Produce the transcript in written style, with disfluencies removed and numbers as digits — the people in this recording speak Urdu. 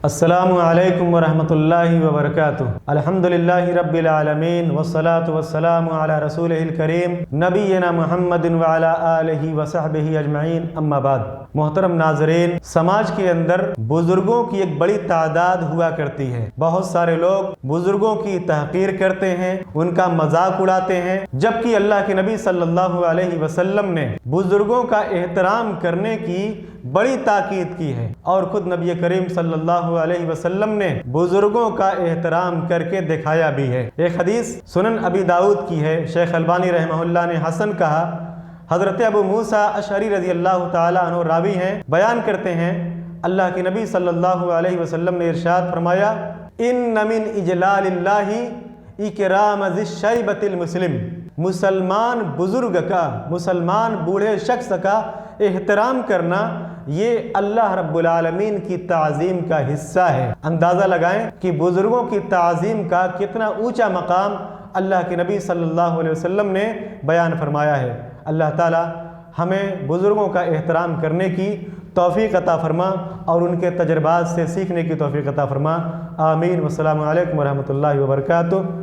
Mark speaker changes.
Speaker 1: السلام علیکم ورحمۃ اللہ وبرکاتہ۔ الحمدللہ رب العالمین والصلاة والسلام علی رسولہ الکریم نبینا محمد وعلی آلہ وصحبہ اجمعین، اما بعد۔ محترم ناظرین، سماج کے اندر بزرگوں کی ایک بڑی تعداد ہوا کرتی ہے۔ بہت سارے لوگ بزرگوں کی تحقیر کرتے ہیں، ان کا مذاق اڑاتے ہیں، جبکہ اللہ کے نبی صلی اللہ علیہ وسلم نے بزرگوں کا احترام کرنے کی بڑی تاکید کی ہے، اور خود نبی کریم صلی اللہ علیہ وسلم نے بزرگوں کا احترام کر کے دکھایا بھی ہے۔ ایک حدیث سنن ابی داؤد کی ہے، شیخ البانی رحمہ اللہ نے حسن کہا۔ حضرت ابو موسیٰ اشعری رضی اللہ تعالیٰ عنہ راوی ہیں، بیان کرتے ہیں اللہ کے نبی صلی اللہ علیہ وسلم نے ارشاد فرمایا، ان من اجلال اللہ اکرام ذی الشیبۃ المسلم، مسلمان بزرگ کا، مسلمان بوڑھے شخص کا احترام کرنا یہ اللہ رب العالمین کی تعظیم کا حصہ ہے۔ اندازہ لگائیں کہ بزرگوں کی تعظیم کا کتنا اونچا مقام اللہ کے نبی صلی اللہ علیہ وسلم نے بیان فرمایا ہے۔ اللہ تعالی ہمیں بزرگوں کا احترام کرنے کی توفیق عطا فرما اور ان کے تجربات سے سیکھنے کی توفیق عطا فرما۔ آمین۔ والسلام علیکم ورحمۃ اللہ وبرکاتہ۔